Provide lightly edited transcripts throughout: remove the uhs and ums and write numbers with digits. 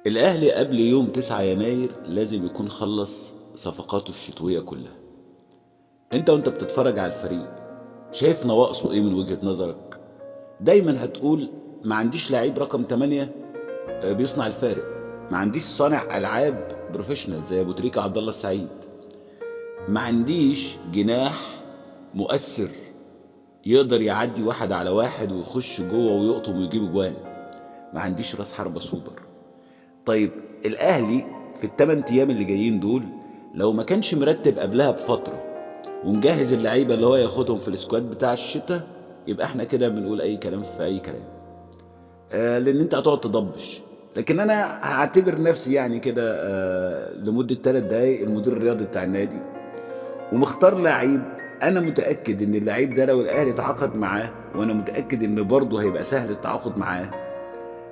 الأهلي قبل يوم 9 يناير لازم يكون خلص صفقاته الشتوية كلها. انت وانت بتتفرج على الفريق شايف نواقصه ايه من وجهة نظرك؟ دايما هتقول ما عنديش لعيب رقم 8 بيصنع الفارق، ما عنديش صانع ألعاب بروفيشنال زي أبو تريكة عبد الله السعيد، ما عنديش جناح مؤثر يقدر يعدي واحد على واحد ويخش جوه ويقطم ويجيب جوان، ما عنديش راس حربة سوبر. طيب الاهلي في ال8 ايام اللي جايين دول لو ما كانش مرتب قبلها بفتره ومجهز اللعيبه اللي هو ياخدهم في السكواد بتاع الشتاء، يبقى احنا كده بنقول اي كلام في اي كلام. لان انت هتقعد تضبش. لكن انا هعتبر نفسي يعني كده لمده 3 دقايق المدير الرياضي بتاع النادي، ومختار لعيب. انا متاكد ان اللعيب ده لو الاهلي تعاقد معاه، وانا متاكد ان برضه هيبقى سهل التعاقد معاه،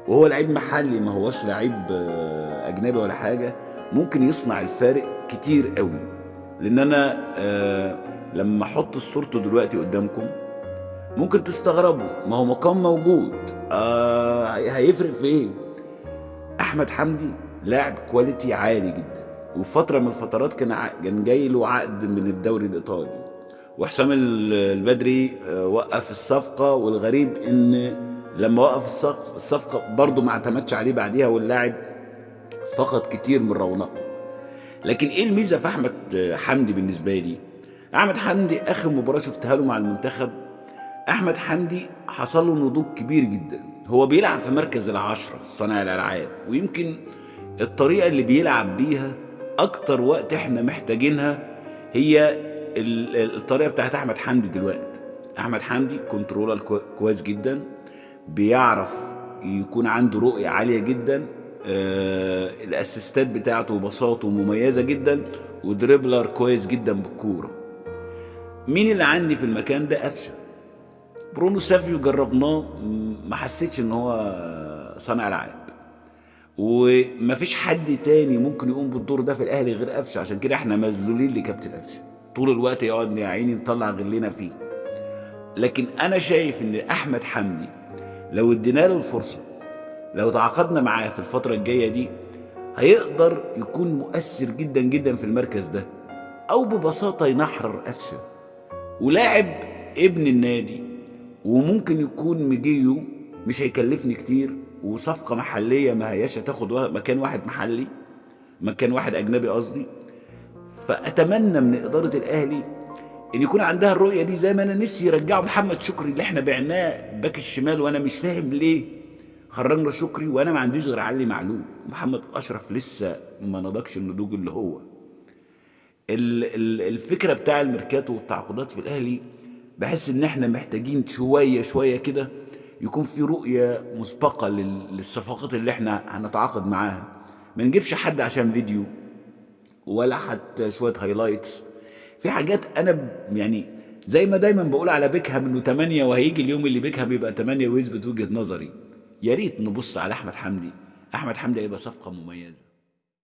وهو لعيب محلي ما هوش لعيب اجنبي ولا حاجه، ممكن يصنع الفارق كتير قوي. لان انا لما احط صورته دلوقتي قدامكم ممكن تستغربوا، ما هو مقام موجود. هيفرق في ايه؟ احمد حمدي لاعب كواليتي عالي جدا، وفي فتره من الفترات كان جاي له عقد من الدوري الايطالي، وحسام البدري وقف الصفقه. والغريب ان لما وقف الصفقه برضه ما اعتمدش عليه بعديها، واللاعب فقد كتير من رونقه. لكن ايه الميزه في احمد حمدي بالنسبه لي؟ احمد حمدي اخر مباراه شفتها له مع المنتخب، احمد حمدي حصل له نضوج كبير جدا. هو بيلعب في مركز ال10 صانع الالعاب، ويمكن الطريقه اللي بيلعب بيها اكتر وقت احنا محتاجينها هي الطريقه بتاعت احمد حمدي دلوقتي. احمد حمدي كنترولر كويس جدا، بيعرف يكون عنده رؤيه عاليه جدا، الاسيستات بتاعته وبساطه مميزه جدا، ودريبلر كويس جدا بالكوره. مين اللي عندي في المكان ده؟ قفشه. برونو سافيو جربناه ما حسيتش ان هو صانع العاب، ومفيش حد تاني ممكن يقوم بالدور ده في الاهلي غير قفشه. عشان كده احنا مذلولين لكابتن قفشه، طول الوقت يقعد يا عيني نطلع غلنا فيه. لكن انا شايف ان احمد حمدي لو ادينا له الفرصه، لو تعاقدنا معاه في الفتره الجايه دي، هيقدر يكون مؤثر جدا جدا في المركز ده، او ببساطه ينحرر قفشه. ولاعب ابن النادي، وممكن يكون مجيو مش هيكلفني كتير، وصفقة محلية ما هياش هتاخد مكان واحد محلي، مكان واحد أجنبي قصدي. فأتمنى من إدارة الأهلي إن يكون عندها الرؤية دي، زي ما أنا نفسي يرجعوا محمد شكري اللي إحنا بعناه باك الشمال، وأنا مش فاهم ليه خرجنا شكري وأنا ما عنديش غير علي معلول، ومحمد أشرف لسه ما نضجش النضوج اللي هو. الفكرة بتاع الميركاتو والتعاقدات في الأهلي، بحس ان احنا محتاجين شوية شوية كده يكون في رؤية مسبقة للصفقات اللي احنا هنتعاقد معاها. ما نجيبش حد عشان فيديو ولا حتى شوية هايلايتس. في حاجات انا يعني زي ما دايما بقول على بيكهام انه 8، وهيجي اليوم اللي بيكهام يبقى 8 ويثبت وجهة نظري. يا ريت نبص على احمد حمدي. احمد حمدي هيبقى صفقة مميزة.